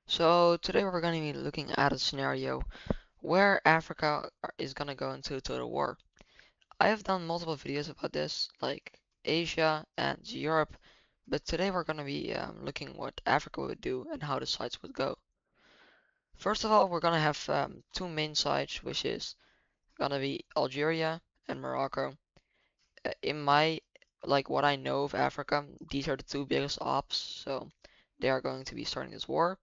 So today we're going to be looking at a scenario where Africa is going to go into total war. I have done multiple videos about this, like Asia and Europe, but today we're going to be looking what Africa would do and how the sides would go. First of all, we're going to have two main sides, which is going to be Algeria and Morocco. In my, like what I know of Africa, these are the two biggest ops, so they are going to be starting this war.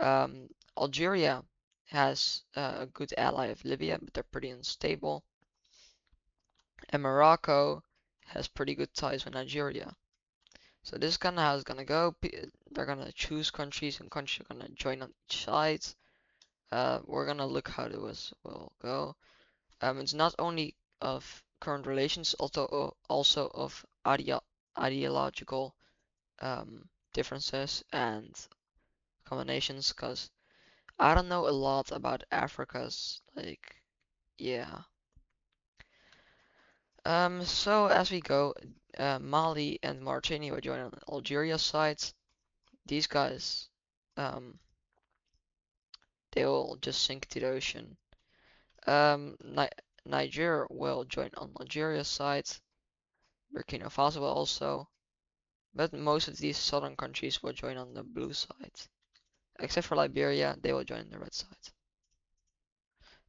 Um, Algeria has a good ally of Libya, but they're pretty unstable. And Morocco has pretty good ties with Nigeria. So this is kind of how it's gonna go. They're gonna choose countries, and countries are gonna join on each side. We're gonna look how this will go. It's not only of current relations, also of ideological differences and combinations, because I don't know a lot about Africa's, like, yeah. So as we go, Mali and Mauritania will join on Algeria's side. These guys, um, they will just sink to the ocean. Ni Niger will join on Algeria's side. Burkina Faso will also, but most of these southern countries will join on the blue side. Except for Liberia, they will join the red side.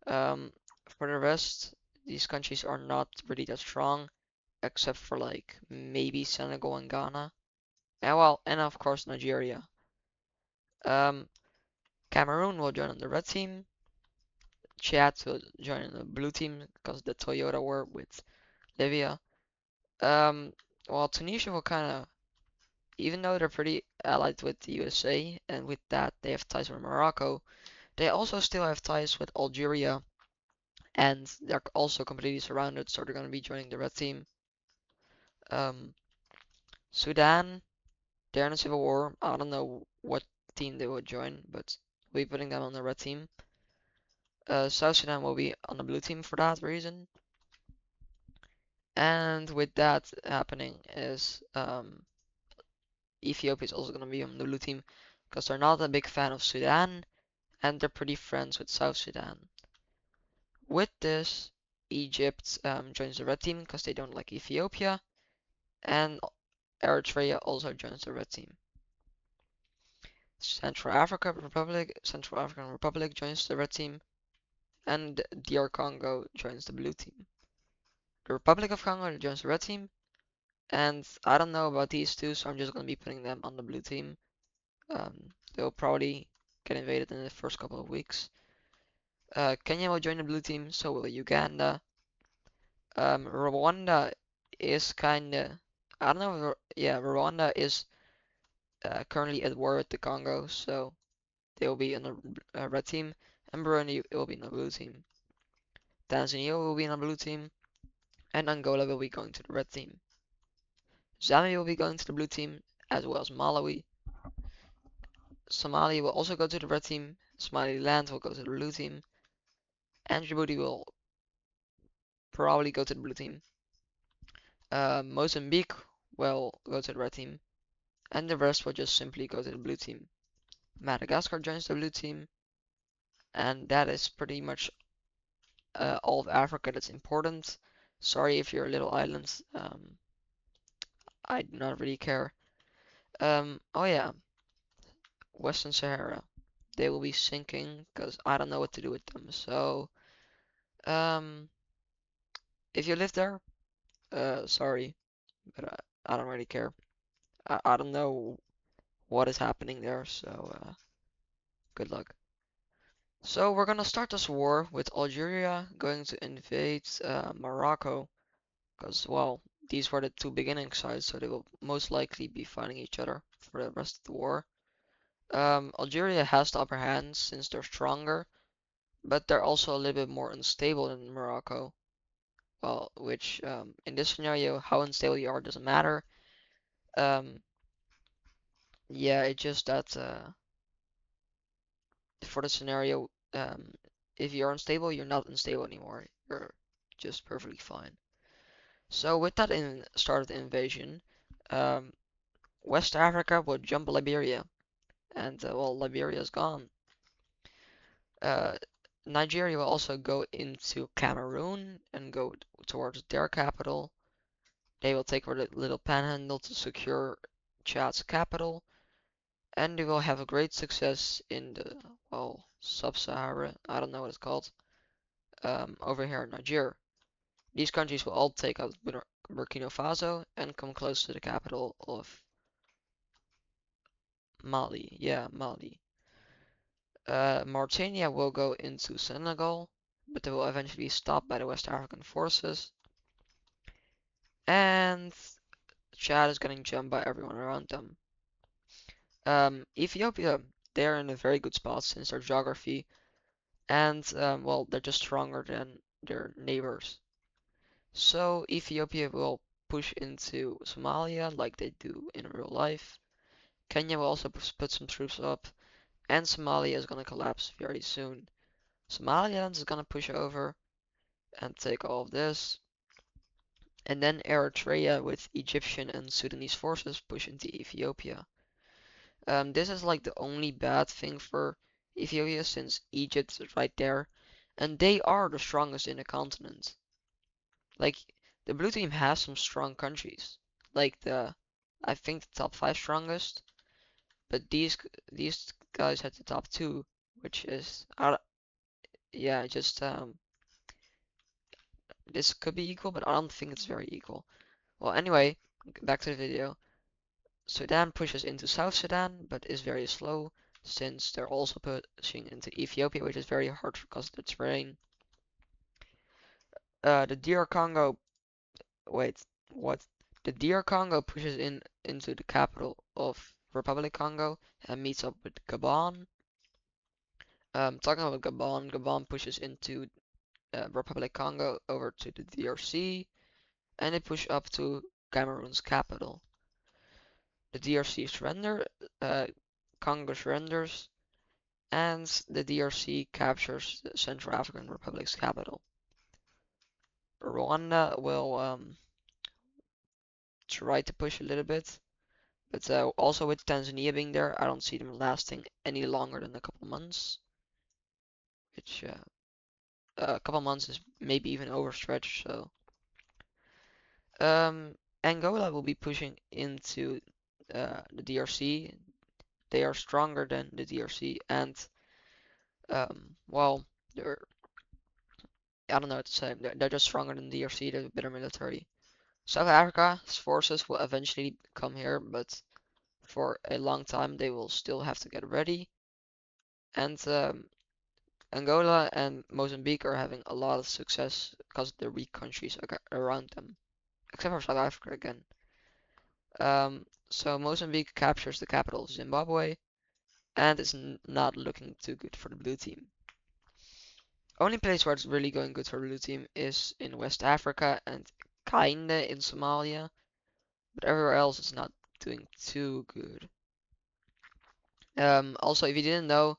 Um, for the rest, these countries are not really that strong, except for like maybe Senegal and Ghana. And well, and of course Nigeria. Um, Cameroon will join on the red team. Chad will join on the blue team because the Toyota war with Libya. Um, well, Tunisia will kind of, even though they're pretty allied with the USA, and with that they have ties with Morocco, they also still have ties with Algeria, and they're also completely surrounded, so they're going to be joining the red team. Um, Sudan, they're in a civil war. I don't know what team they will join, but we'll be putting them on the red team. South Sudan will be on the blue team for that reason. And with that happening is Ethiopia is also going to be on the blue team because they're not a big fan of Sudan and they're pretty friends with South Sudan. With this, Egypt joins the red team because they don't like Ethiopia, and Eritrea also joins the red team. Central African Republic joins the red team, and DR Congo joins the blue team. The Republic of Congo joins the red team, and I don't know about these two, so I'm just gonna be putting them on the blue team. They'll probably get invaded in the first couple of weeks. Kenya will join the blue team, so will Uganda. Rwanda is kinda, I don't know, yeah, Rwanda is currently at war with the Congo, so they will be in the red team, and Burundi will be in the blue team. Tanzania will be in the blue team, and Angola will be going to the red team. Zambia will be going to the blue team, as well as Malawi. Somalia will also go to the red team. Somaliland will go to the blue team. And Djibouti will probably go to the blue team. Mozambique will go to the red team. And the rest will just simply go to the blue team. Madagascar joins the blue team. And that is pretty much all of Africa that's important. Sorry if you're little islands. I do not really care. Oh yeah, Western Sahara. They will be sinking because I don't know what to do with them. So, um, if you live there, sorry, but I don't really care. I don't know what is happening there, so good luck. So we're gonna start this war with Algeria going to invade Morocco, because well, these were the two beginning sides, so they will most likely be fighting each other for the rest of the war. Algeria has the upper hand since they're stronger, but they're also a little bit more unstable than Morocco. Well, which in this scenario, how unstable you are doesn't matter. Um, yeah, it's just that for the scenario, if you're unstable, you're not unstable anymore. You're just perfectly fine. So with that in start of the invasion, um, West Africa will jump Liberia. and well, Liberia is gone. Uh, Nigeria will also go into Cameroon and go towards their capital. They will take over the Little Panhandle to secure Chad's capital, and they will have a great success in the, well, Sub-Sahara, I don't know what it's called, over here in Niger. These countries will all take out Burkina Faso and come close to the capital of Mali. Yeah, Mali. Mauritania will go into Senegal, but they will eventually be stopped by the West African forces. And Chad is getting jumped by everyone around them. Ethiopia, they're in a very good spot since their geography, and well, they're just stronger than their neighbors. So Ethiopia will push into Somalia like they do in real life. Kenya will also put some troops up, and Somalia is gonna collapse very soon. Somaliland is gonna push over and take all of this, and then Eritrea with Egyptian and Sudanese forces push into Ethiopia. This is like the only bad thing for Ethiopia since Egypt is right there, and they are the strongest in the continent. Like the blue team has some strong countries, like I think the top five strongest, but these guys had the top two, which is yeah, just this could be equal, but I don't think it's very equal. Well, anyway, back to the video. Sudan pushes into South Sudan, but is very slow since they're also pushing into Ethiopia, which is very hard because of the terrain. The DR Congo, wait, what? The DR Congo pushes into the capital of Republic Congo and meets up with Gabon. Talking about Gabon, Gabon pushes into Republic Congo over to the DRC, and they push up to Cameroon's capital. The DRC surrender, Congo surrenders, and the DRC captures the Central African Republic's capital. Rwanda will try to push a little bit, but also with Tanzania being there, I don't see them lasting any longer than a couple months, which a couple months is maybe even overstretched. So Angola will be pushing into the DRC. They are stronger than the DRC, and well, they're I don't know what to say. They're just stronger than the DRC. They're better military. South Africa's forces will eventually come here, but for a long time they will still have to get ready. And Angola and Mozambique are having a lot of success because of the weak countries around them, except for South Africa again. So Mozambique captures the capital of Zimbabwe, and it's not looking too good for the blue team. Only place where it's really going good for the blue team is in West Africa and kinda in Somalia, but everywhere else it's not doing too good. Also, if you didn't know,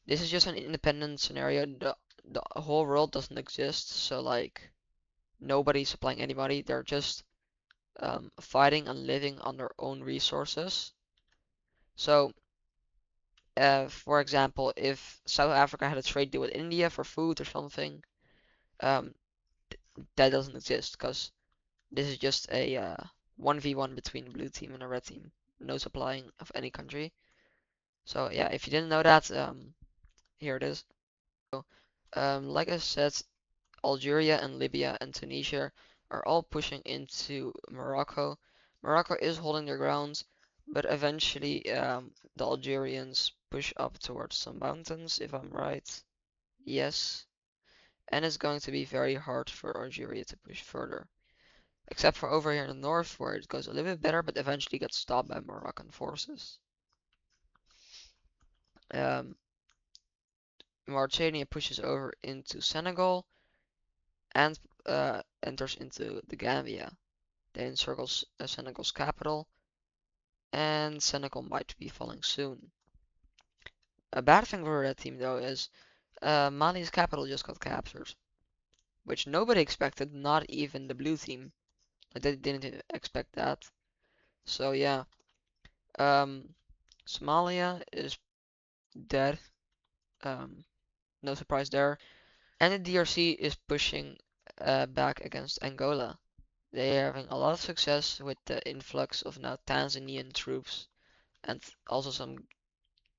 this is just an independent scenario. The whole world doesn't exist, so like nobody's supplying anybody. They're just fighting and living on their own resources. So, for example, if South Africa had a trade deal with India for food or something, um, that doesn't exist because this is just a 1v1 between the blue team and the red team. No supplying of any country. So yeah, if you didn't know that, here it is. Like I said, Algeria and Libya and Tunisia are all pushing into Morocco. Morocco is holding their ground, but eventually the Algerians push up towards some mountains, if I'm right. Yes. And it's going to be very hard for Algeria to push further. Except for over here in the north, where it goes a little bit better, but eventually gets stopped by Moroccan forces. Um, Mauritania pushes over into Senegal and enters into the Gambia. They encircles Senegal's capital, and Senegal might be falling soon. A bad thing for that team, though, is Mali's capital just got captured, which nobody expected, not even the blue team. Like, they didn't expect that. So yeah, um, Somalia is dead. Um, no surprise there. And the DRC is pushing back against Angola. They are having a lot of success with the influx of now Tanzanian troops and also some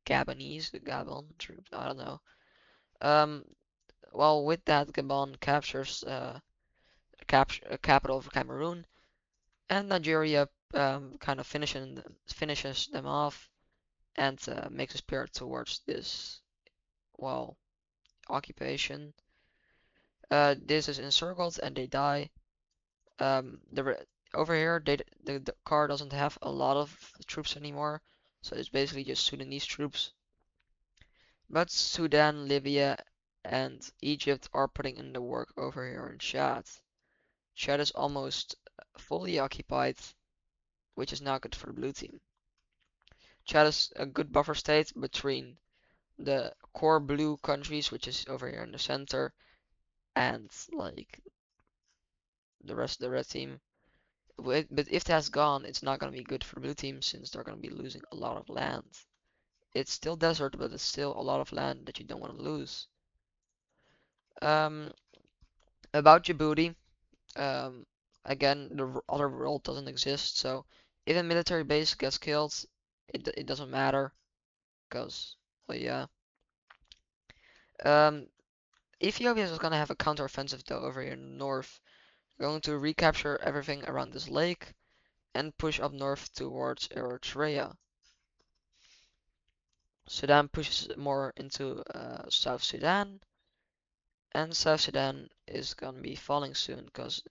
Gabon troops. I don't know. Um, well, with that, Gabon captures capital of Cameroon, and Nigeria kind of finishes them off and makes a spirit towards this, well, occupation. This is encircled and they die. Over here, the car doesn't have a lot of troops anymore, so it's basically just Sudanese troops. But Sudan, Libya, and Egypt are putting in the work over here in Chad. Chad is almost fully occupied, which is not good for the blue team. Chad is a good buffer state between the core blue countries, which is over here in the center, and like the rest of the red team. But if that's gone, it's not going to be good for the blue team since they're going to be losing a lot of land. It's still desert, but it's still a lot of land that you don't want to lose. Um, about Djibouti, um, again, the other world doesn't exist, so if a military base gets killed, it doesn't matter, because, well, yeah. Um, Ethiopia is gonna have a counteroffensive though over here in the north. They're going to recapture everything around this lake and push up north towards Eritrea. Sudan pushes more into South Sudan, and South Sudan is gonna be falling soon because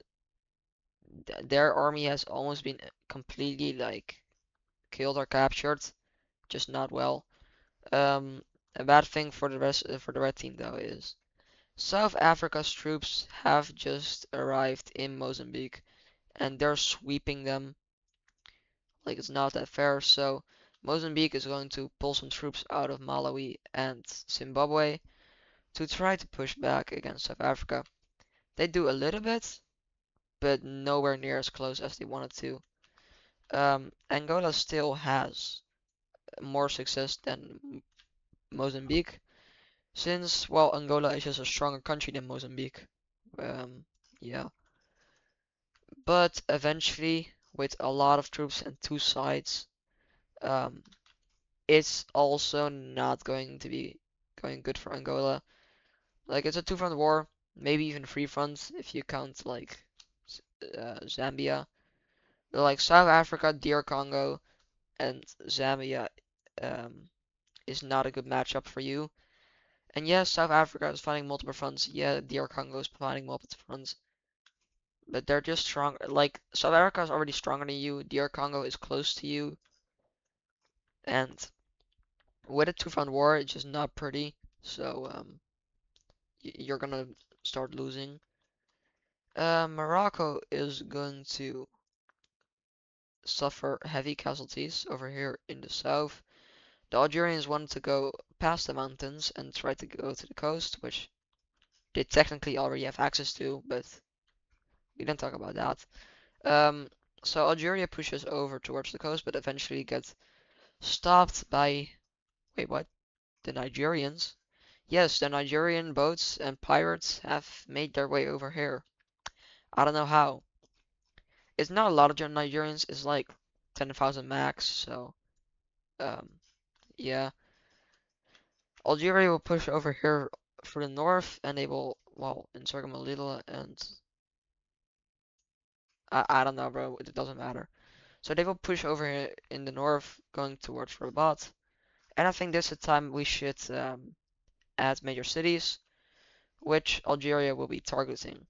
their army has almost been completely like killed or captured, just not well. Um, a bad thing for the red team though is South Africa's troops have just arrived in Mozambique and they're sweeping them like it's not that fair. So Mozambique is going to pull some troops out of Malawi and Zimbabwe to try to push back against South Africa. They do a little bit, but nowhere near as close as they wanted to. Angola still has more success than Mozambique, since, well, Angola is just a stronger country than Mozambique. Um, yeah. But eventually, with a lot of troops and two sides, um, it's also not going to be going good for Angola. Like, it's a two-front war, maybe even three fronts if you count, like, Zambia. But, like, South Africa, DR Congo, and Zambia um, is not a good matchup for you. And yes, South Africa is fighting multiple fronts. Yeah, DR Congo is fighting multiple fronts. But they're just strong. Like, South Africa is already stronger than you. DR Congo is close to you. And with a two-front war, it's just not pretty. So, you're gonna start losing. Morocco is going to suffer heavy casualties over here in the south. The Algerians wanted to go past the mountains and try to go to the coast, which they technically already have access to, but we didn't talk about that. Um, so Algeria pushes over towards the coast, but eventually gets stopped by, wait, what? The Nigerians? Yes, the Nigerian boats and pirates have made their way over here. I don't know how. It's not a lot of Nigerians, it's like 10,000 max, so, um, yeah. Algeria will push over here for the north, and they will, well, encircle Melilla, and I don't know, bro, it doesn't matter. So they will push over here in the north, going towards Rabat. And I think this is the time we should add major cities, which Algeria will be targeting.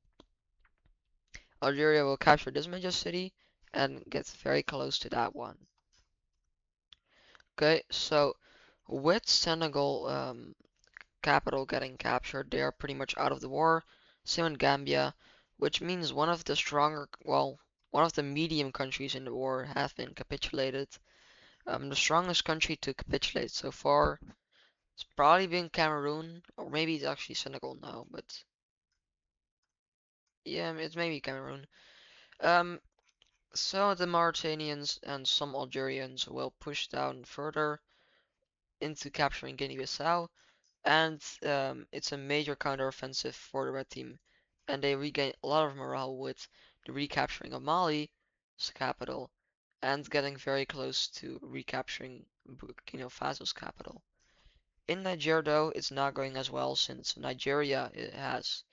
Algeria will capture this major city and get very close to that one. Okay, so with Senegal capital getting captured, they are pretty much out of the war. Same in Gambia, which means one of the stronger, well, one of the medium countries in the war have been capitulated. The strongest country to capitulate so far it's probably been Cameroon, or maybe it's actually Senegal now, but yeah, it's maybe Cameroon. Um, so the Mauritanians and some Algerians will push down further, into capturing Guinea-Bissau, and it's a major counteroffensive for the red team, and they regain a lot of morale with the recapturing of Mali's capital and getting very close to recapturing Burkina Faso's capital. In Nigeria, though, it's not going as well since Nigeria has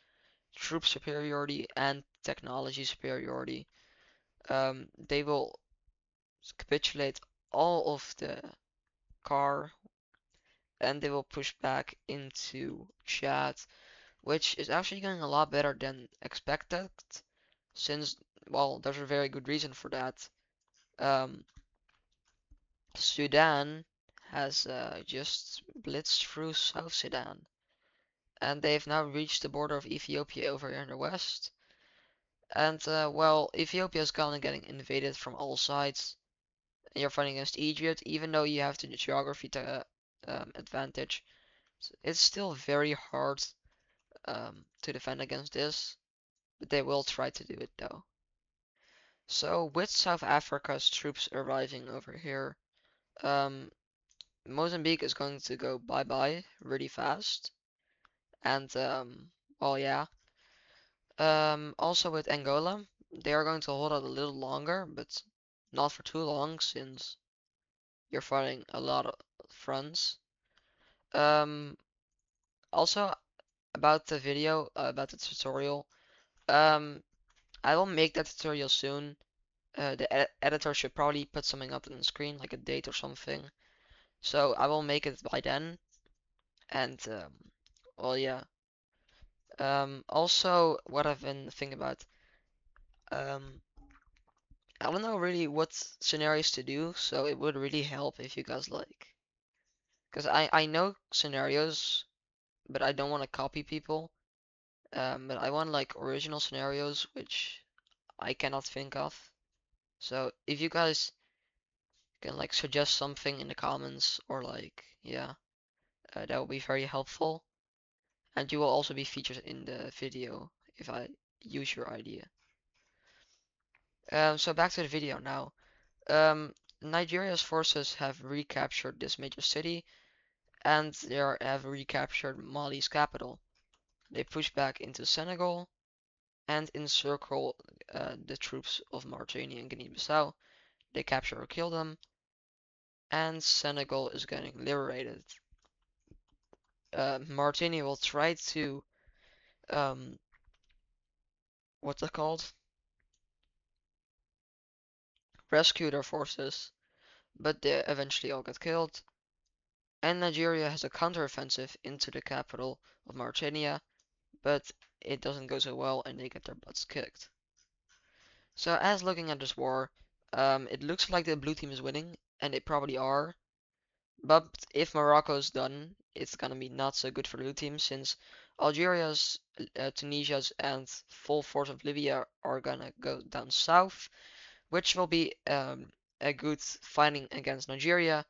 troop superiority and technology superiority. They will capitulate all of the car and they will push back into Chad, which is actually going a lot better than expected, since, well, there's a very good reason for that. Um, Sudan has just blitzed through South Sudan, and they've now reached the border of Ethiopia over here in the west. And, well, Ethiopia is kind of getting invaded from all sides, and you're fighting against Egypt, even though you have the geography to advantage. It's still very hard to defend against this, but they will try to do it though. So with South Africa's troops arriving over here, um, Mozambique is going to go bye-bye really fast. And well, yeah. Also with Angola, they are going to hold out a little longer, but not for too long since you're fighting a lot of fronts. Um, Also about the video, about the tutorial, um, I will make that tutorial soon. The editor should probably put something up on the screen, like a date or something. So I will make it by then. And well, yeah. Also, what I've been thinking about, um, I don't know really what scenarios to do. So it would really help if you guys like, because I know scenarios, but I don't want to copy people. But I want like original scenarios which I cannot think of. So if you guys can like suggest something in the comments or like, yeah. That will be very helpful, and you will also be featured in the video if I use your idea. So back to the video now. Um, Nigeria's forces have recaptured this major city, and have recaptured Mali's capital. They push back into Senegal and encircle the troops of Mauritania and Guinea-Bissau. They capture or kill them, and Senegal is getting liberated. Mauritania will try to um, what's it called? Rescue their forces, but they eventually all get killed. And Nigeria has a counteroffensive into the capital of Mauritania, but it doesn't go so well and they get their butts kicked. So as looking at this war, it looks like the blue team is winning, and they probably are. But if Morocco's done, it's gonna be not so good for the blue team since Algeria's, Tunisia's, and full force of Libya are gonna go down south, which will be a good fighting against Nigeria.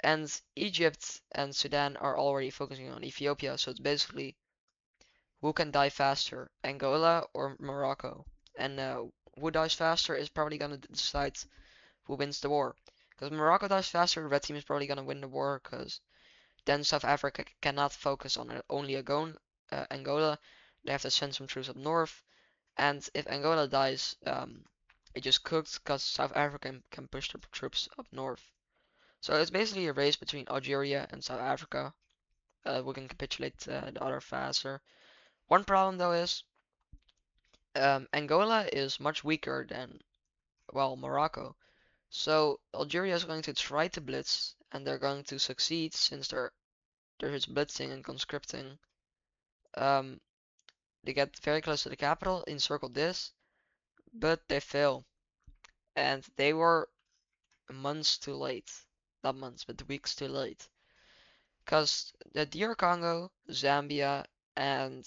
And Egypt and Sudan are already focusing on Ethiopia, so it's basically who can die faster, Angola or Morocco. And who dies faster is probably gonna decide who wins the war. Because Morocco dies faster, the red team is probably gonna win the war, because then South Africa cannot focus on only Angola. They have to send some troops up north, and if Angola dies, it just cooks because South Africa can push their troops up north. So it's basically a race between Algeria and South Africa. We can capitulate the other faster. One problem though is Angola is much weaker than, well, Morocco. So Algeria is going to try to blitz, and they're going to succeed since they're just blitzing and conscripting. Um, they get very close to the capital, encircle this, but they fail, and they were months too late. Not months, but weeks too late. Because the DR Congo, Zambia, and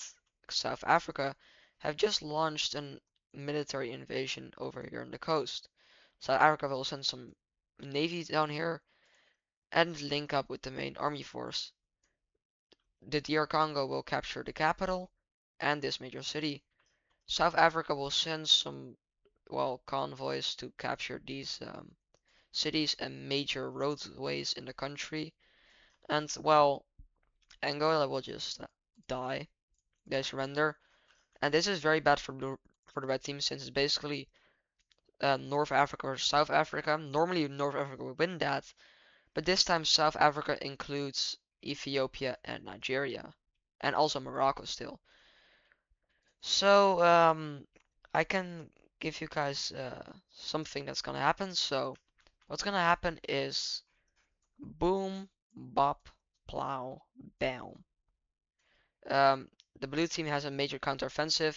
South Africa have just launched a military invasion over here on the coast. South Africa will send some navy down here and link up with the main army force. The DR Congo will capture the capital and this major city. South Africa will send some, well, convoys to capture these cities and major roadways in the country. And well, Angola will just die. They surrender, and this is very bad for the red team since it's basically North Africa or South Africa. Normally North Africa would win that, but this time South Africa includes Ethiopia and Nigeria, and also Morocco still. So I can give you guys something that's gonna happen. So what's gonna happen is boom, bop, plow, bam. Um, the blue team has a major counteroffensive.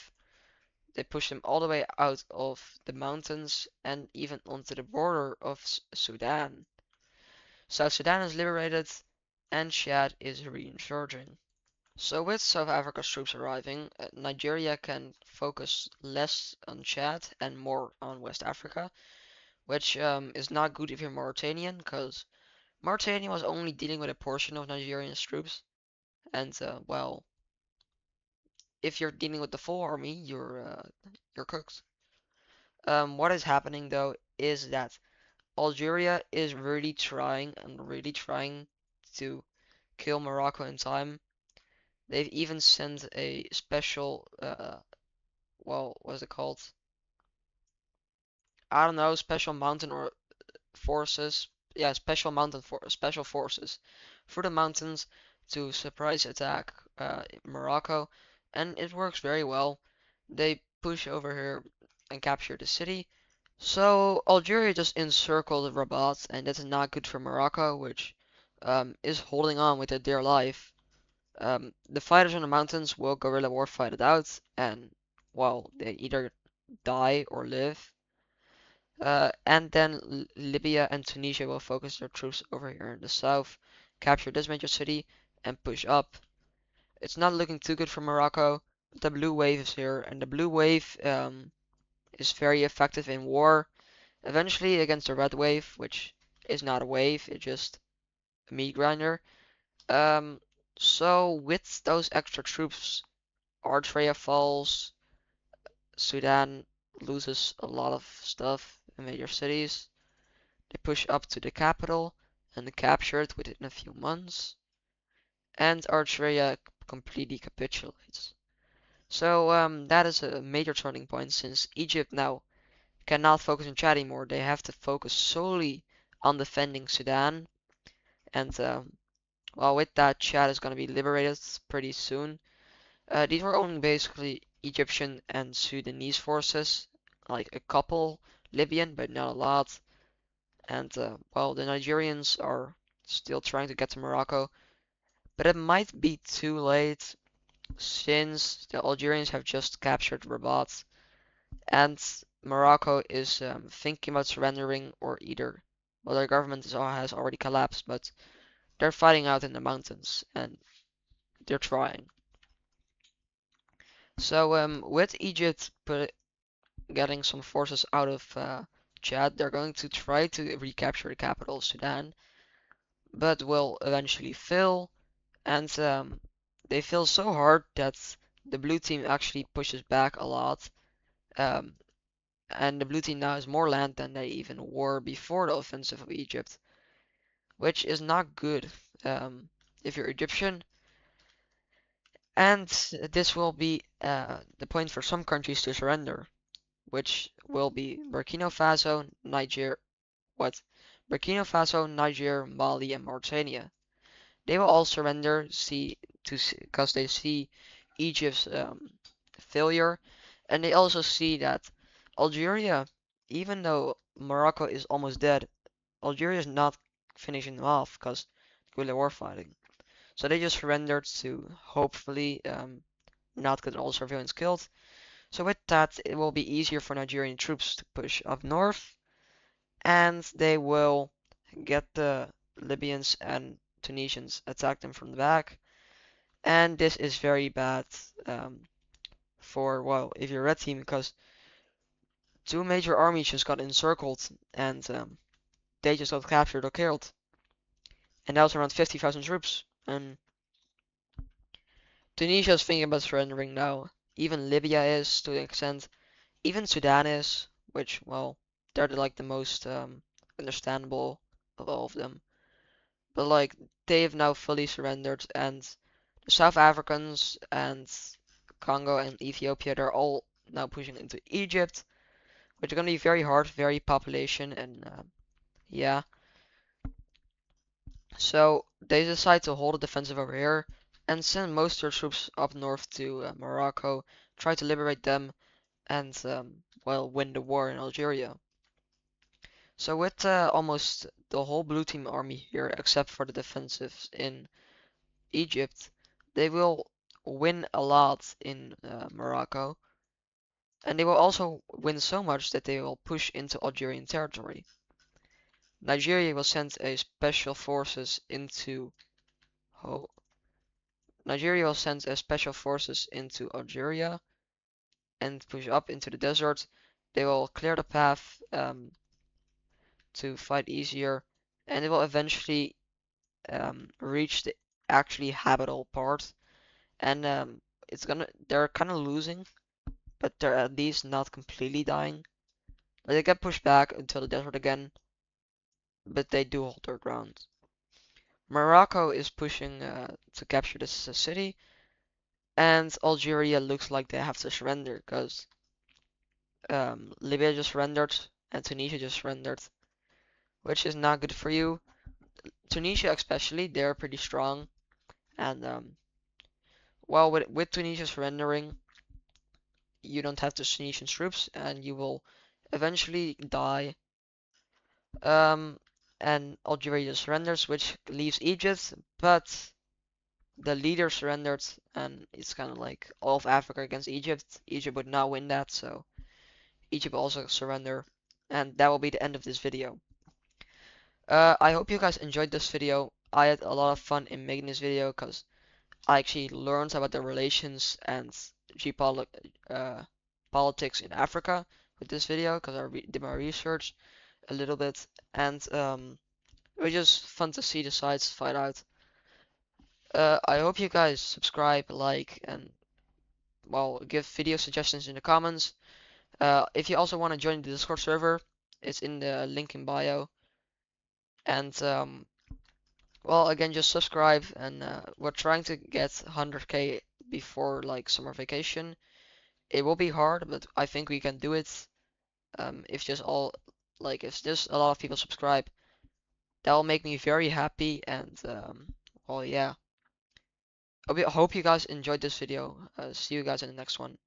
They push them all the way out of the mountains and even onto the border of Sudan. South Sudan is liberated and Chad is reinsurging. So with South Africa's troops arriving, Nigeria can focus less on Chad and more on West Africa, which is not good if you're Mauritanian, because Mauritania was only dealing with a portion of Nigeria's troops, and well, if you're dealing with the full army, you're cooked. What is happening though is that Algeria is really trying to kill Morocco in time. They've even sent a special, well, what's it called? I don't know, special mountain or forces. Yeah, special forces through the mountains to surprise attack Morocco, and it works very well. They push over here and capture the city. So Algeria just encircled Rabat, and that's not good for Morocco, which is holding on with their dear life. The fighters on the mountains will guerrilla war fight it out, and well, they either die or live. And then Libya and Tunisia will focus their troops over here in the south, capture this major city, and push up. It's not looking too good for Morocco. The blue wave is here, and the blue wave is very effective in war. Eventually against the red wave, which is not a wave, it's just a meat grinder. Um, so with those extra troops, Eritrea falls, Sudan loses a lot of stuff in major cities. They push up to the capital and capture it within a few months, and Eritrea completely capitulates. So that is a major turning point since Egypt now cannot focus on Chad anymore. They have to focus solely on defending Sudan, and well, with that, Chad is going to be liberated pretty soon. These were only basically Egyptian and Sudanese forces, like a couple Libyan, but not a lot. And well, the Nigerians are still trying to get to Morocco, but it might be too late since the Algerians have just captured Rabat, and Morocco is thinking about surrendering or either, well, their government has already collapsed, but they're fighting out in the mountains and they're trying. So with Egypt getting some forces out of Chad, they're going to try to recapture the capital, Sudan, but will eventually fail. And they fail so hard that the blue team actually pushes back a lot. Um, and the blue team now has more land than they even were before the offensive of Egypt, which is not good if you're Egyptian. And this will be the point for some countries to surrender, which will be Burkina Faso, Niger, what? Burkina Faso, Niger, Mali, and Mauritania. They will all surrender because they see Egypt's failure, and they also see that Algeria, even though Morocco is almost dead, Algeria is not finishing them off because guerrilla war fighting. So they just surrendered to hopefully not get all civilians killed. So with that, it will be easier for Nigerian troops to push up north, and they will get the Libyans and Tunisians, attack them from the back. And this is very bad for, well, if you're a red team, because two major armies just got encircled and they just got captured or killed. And that was around 50,000 troops. And Tunisia is thinking about surrendering now. Even Libya is to an extent. Even Sudan is, which, well, they're like the most understandable of all of them. but like they've now fully surrendered, and the South Africans and Congo and Ethiopia, they're all now pushing into Egypt, which is gonna be very hard, very population, and yeah. So they decide to hold a defensive over here and send most of their troops up north to Morocco, try to liberate them, and well, win the war in Algeria. So with almost the whole blue team army here, except for the defensives in Egypt, they will win a lot in Morocco, and they will also win so much that they will push into Algerian territory. Nigeria will send a special forces into oh, Nigeria will send a special forces into Algeria and push up into the desert. They will clear the path to fight easier, and they will eventually reach the actually habitable part. And they're kind of losing, but they're at least not completely dying. Like, they get pushed back until the desert again, but they do hold their ground. Morocco is pushing to capture this city, and Algeria looks like they have to surrender because Libya just surrendered and Tunisia just surrendered, which is not good for you. Tunisia especially, they're pretty strong, and well, with Tunisia surrendering, you don't have the Tunisian troops, and you will eventually die. Um, and Algeria surrenders, which leaves Egypt, but the leader surrendered, and it's kind of like all of Africa against Egypt. Egypt would not win that, so Egypt will also surrender, and that will be the end of this video. I hope you guys enjoyed this video. I had a lot of fun in making this video because I actually learned about the relations and geopolitics politics in Africa with this video because I did my research a little bit, and it was just fun to see the sides fight out. I hope you guys subscribe, like, and well, give video suggestions in the comments. If you also want to join the Discord server, it's in the link in bio. And well, again, just subscribe, and we're trying to get 100k before like summer vacation. It will be hard, but I think we can do it. If just all if just a lot of people subscribe, that will make me very happy. And well, yeah. I hope you guys enjoyed this video. See you guys in the next one.